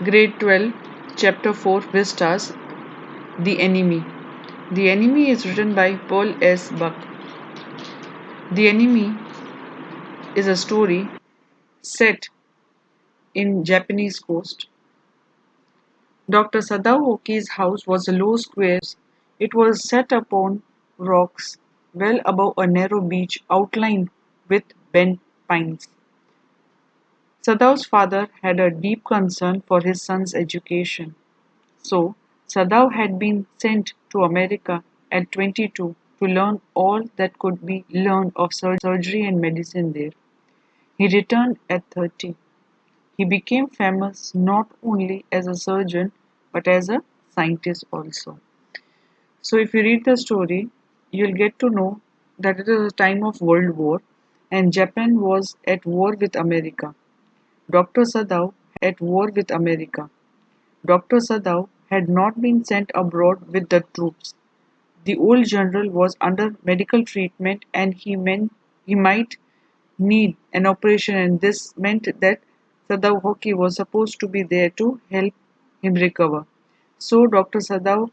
Grade 12, Chapter 4 Vistas The Enemy. The Enemy is written by Paul S. Buck. The Enemy is a story set in Japanese coast. Dr. Sadao Oki's house was a low square. It was set upon rocks well above a narrow beach outlined with bent pines. Sadao's father had a deep concern for his son's education. So, Sadao had been sent to America at 22 to learn all that could be learned of surgery and medicine there. He returned at 30. He became famous not only as a surgeon but as a scientist also. So, if you read the story, you'll get to know that it was a time of World War and Japan was at war with America. Dr. Sadao at war with America. Dr. Sadao had not been sent abroad with the troops. The old general was under medical treatment and he might need an operation, and this meant that Sadao Hoki was supposed to be there to help him recover. So Dr. Sadao,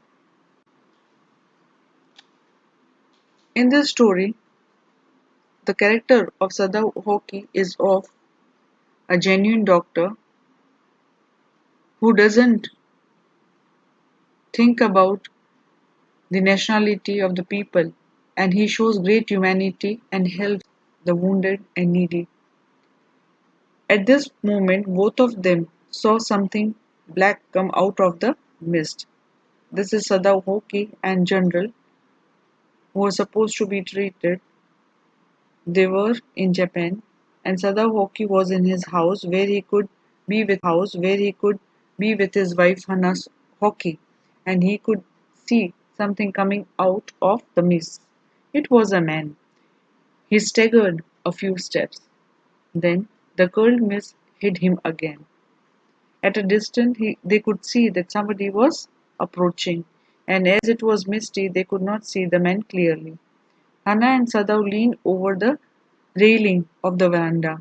in this story, the character of Sadao Hoki is of a genuine doctor who doesn't think about the nationality of the people, and he shows great humanity and helps the wounded and needy. At this moment both of them saw something black come out of the mist. This is Sadao Hoki and General who were supposed to be treated. They were in Japan and Sadao Hoki was in his house where he could be with his wife Hana Hoki, and he could see something coming out of the mist. It was a man. He staggered a few steps. Then the curled mist hid him again. At a distance they could see that somebody was approaching, and as it was misty they could not see the man clearly. Hana and Sadao leaned over the railing of the veranda.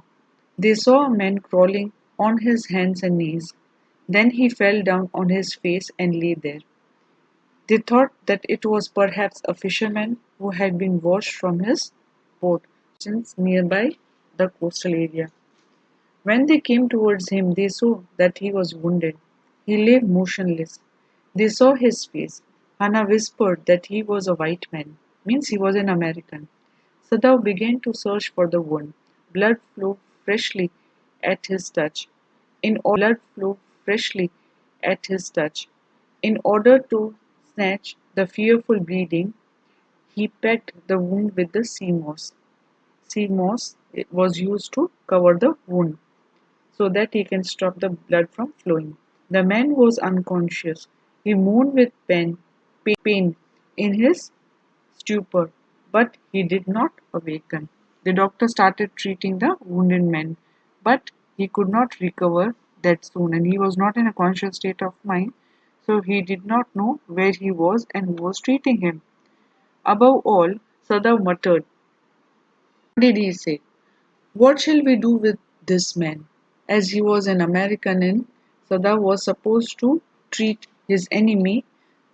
They saw a man crawling on his hands and knees. Then he fell down on his face and lay there. They thought that it was perhaps a fisherman who had been washed from his boat since nearby the coastal area. When they came towards him, they saw that he was wounded. He lay motionless. They saw his face. Hannah whispered that he was a white man, means he was an American. Sadao began to search for the wound. Blood flowed freshly at his touch. In order to snatch the fearful bleeding, he pecked the wound with the sea moss. Sea moss was used to cover the wound so that he can stop the blood from flowing. The man was unconscious. He moaned with pain in his stupor, but he did not awaken. The doctor started treating the wounded man, but he could not recover that soon, and he was not in a conscious state of mind, so he did not know where he was and who was treating him. Above all, Sada muttered. What did he say? What shall we do with this man? As he was an American and Sada was supposed to treat his enemy,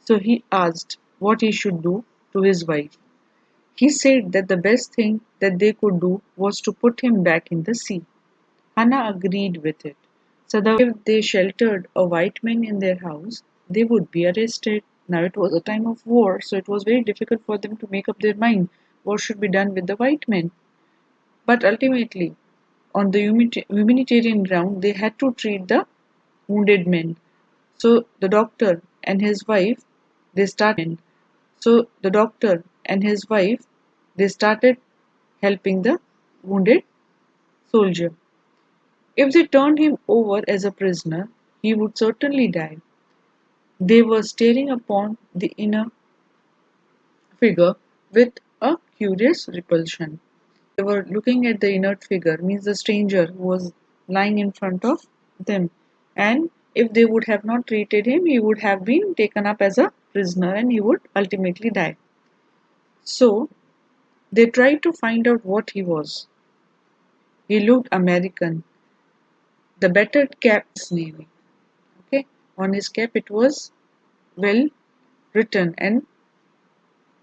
so he asked what he should do to his wife. He said that the best thing that they could do was to put him back in the sea. Hannah agreed with it. Sada, if they sheltered a white man in their house, they would be arrested. Now it was a time of war, so it was very difficult for them to make up their mind what should be done with the white men. But ultimately, on the humanitarian ground, they had to treat the wounded men. So the doctor and his wife so the doctor and his wife they started helping the wounded soldier. If they turned him over as a prisoner, he would certainly die. They were staring upon the inner figure with a curious repulsion. They were looking at the inert figure, means the stranger who was lying in front of them. And if they would have not treated him, he would have been taken up as a prisoner and he would ultimately die. So they tried to find out what he was. He looked American, the battered cap Navy. On his cap it was well written and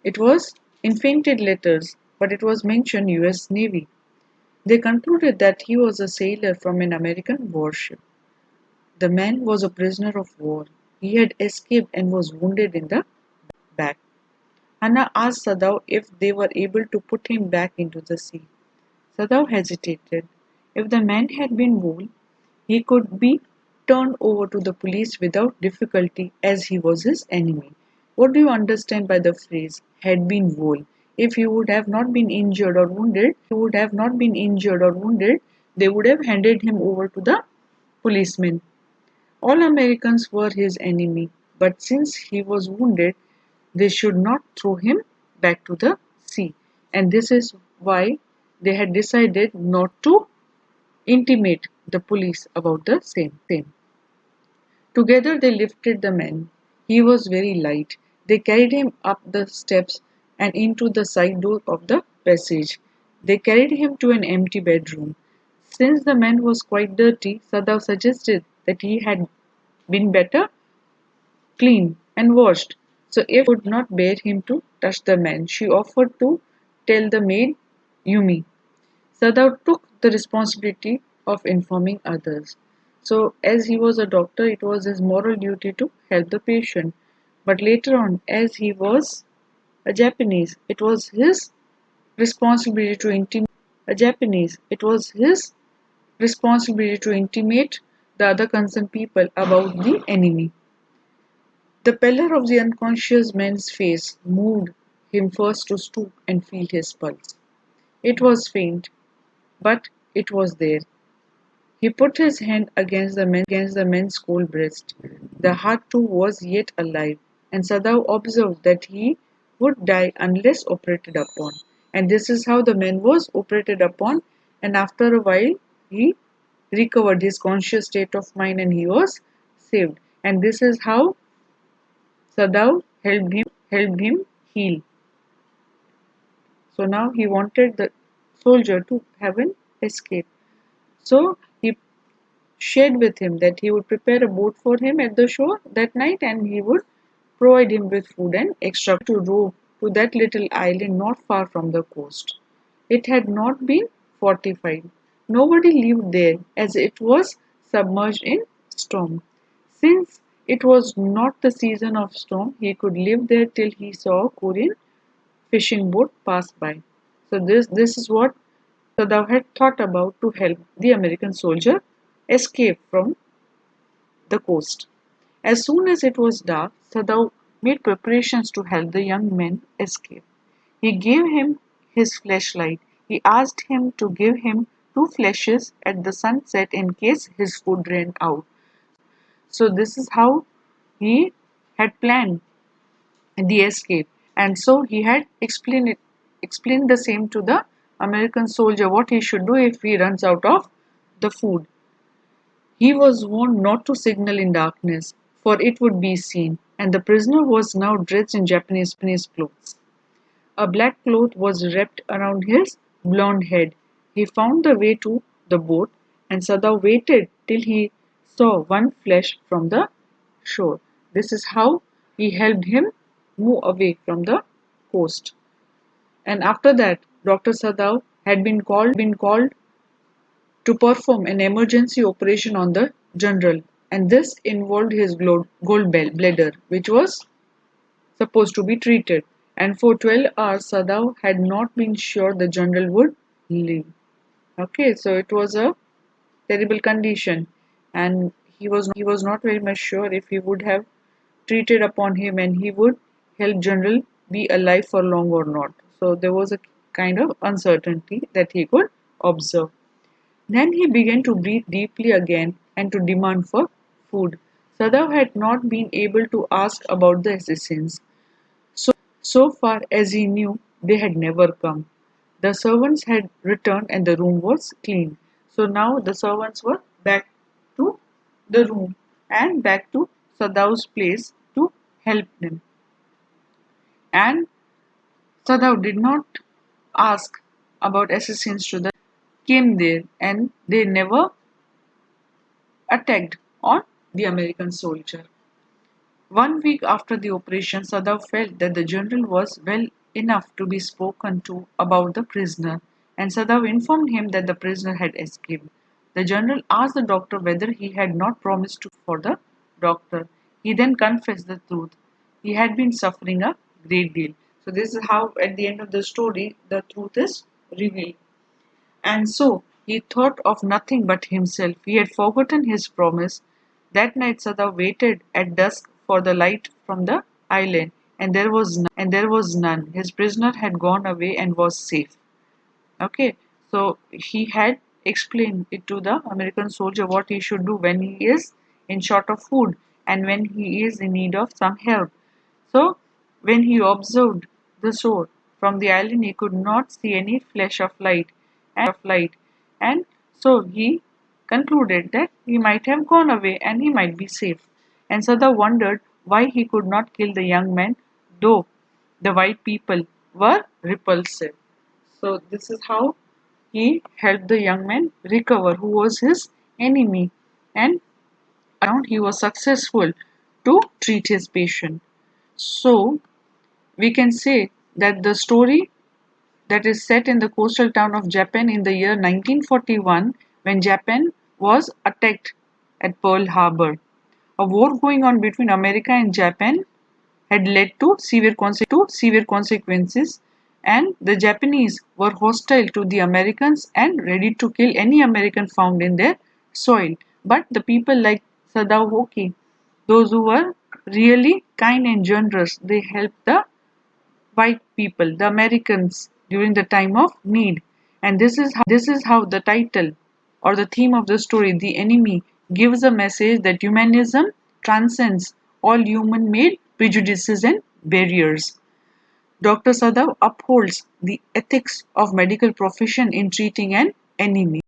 it was in fainted letters, but it was mentioned US Navy. They concluded that he was a sailor from an American warship. The man was a prisoner of war. He had escaped and was wounded in the back. Hannah asked Sadao if they were able to put him back into the sea. Sadao hesitated. If the man had been whole, he could be turned over to the police without difficulty as he was his enemy. What do you understand by the phrase had been whole? If he would have not been injured or wounded, they would have handed him over to the policemen. All Americans were his enemy, but since he was wounded, they should not throw him back to the sea. And this is why they had decided not to intimate the police about the same. Together they lifted the man. He was very light. They carried him up the steps and into the side door of the passage. They carried him to an empty bedroom. Since the man was quite dirty, Sadao suggested that he had been better cleaned and washed. So if could not bear him to touch the man, she offered to tell the maid Yumi. Sadao took the responsibility of informing others. So, as he was a doctor, it was his moral duty to help the patient. But later on, as he was a Japanese, it was his responsibility to intimate the other concerned people about the enemy. The pallor of the unconscious man's face moved him first to stoop and feel his pulse. It was faint, but it was there. He put his hand against the man's cold breast. The heart too was yet alive, and Sadao observed that he would die unless operated upon. And this is how the man was operated upon, and after a while he recovered his conscious state of mind and he was saved. And this is how Sadao helped him heal. So now he wanted the soldier to have an escape. So he shared with him that he would prepare a boat for him at the shore that night and he would provide him with food and extra to row to that little island not far from the coast. It had not been fortified. Nobody lived there as it was submerged in storm. Since it was not the season of storm, he could live there till he saw a Korean fishing boat pass by. So this is what Sadao had thought about to help the American soldier escape from the coast. As soon as it was dark, Sadao made preparations to help the young man escape. He gave him his flashlight. He asked him to give him two flashes at the sunset in case his food ran out. So this is how he had planned the escape. And so he had explained the same to the American soldier what he should do if he runs out of the food. He was warned not to signal in darkness, for it would be seen, and the prisoner was now dressed in Japanese clothes. A black cloth was wrapped around his blond head. He found the way to the boat, and Sadao waited till he saw one flash from the shore. This is how he helped him move away from the coast. And after that, Dr. Sadao had been called to perform an emergency operation on the general, and this involved his bladder, which was supposed to be treated. And for 12 hours, Sadao had not been sure the general would live. Okay, so it was a terrible condition, and he was not very much sure if he would have treated upon him and he would help general be alive for long or not. So there was a kind of uncertainty that he could observe. Then he began to breathe deeply again and to demand for food. Sadao had not been able to ask about the assassins. So far as he knew, they had never come. The servants had returned and the room was clean. So now the servants were back to the room and back to Sadao's place to help them. And Sadao did not ask about assassins to the came there and they never attacked on the American soldier. 1 week after the operation, Sadav felt that the general was well enough to be spoken to about the prisoner, and Sadav informed him that the prisoner had escaped. The general asked the doctor whether he had not promised to for the doctor. He then confessed the truth. He had been suffering a great deal. So this is how at the end of the story the truth is revealed. And so he thought of nothing but himself. He had forgotten his promise. That night Sada waited at dusk for the light from the island, and there was none. His prisoner had gone away and was safe. Okay, so he had explained it to the American soldier what he should do when he is in short of food and when he is in need of some help. So when he observed the shore from the island, he could not see any flash of light, and so he concluded that he might have gone away and he might be safe. And Sada wondered why he could not kill the young man, though the white people were repulsive. So this is how he helped the young man recover, who was his enemy, and around he was successful to treat his patient. So we can say that the story that is set in the coastal town of Japan in the year 1941 when Japan was attacked at Pearl Harbor. A war going on between America and Japan had led to severe consequences, and the Japanese were hostile to the Americans and ready to kill any American found in their soil. But the people like Sadaoki, those who were really kind and generous, they helped the white people, the Americans, during the time of need. And this is how the title or the theme of the story, The Enemy, gives a message that humanism transcends all human made prejudices and barriers. Dr. Sadav upholds the ethics of medical profession in treating an enemy.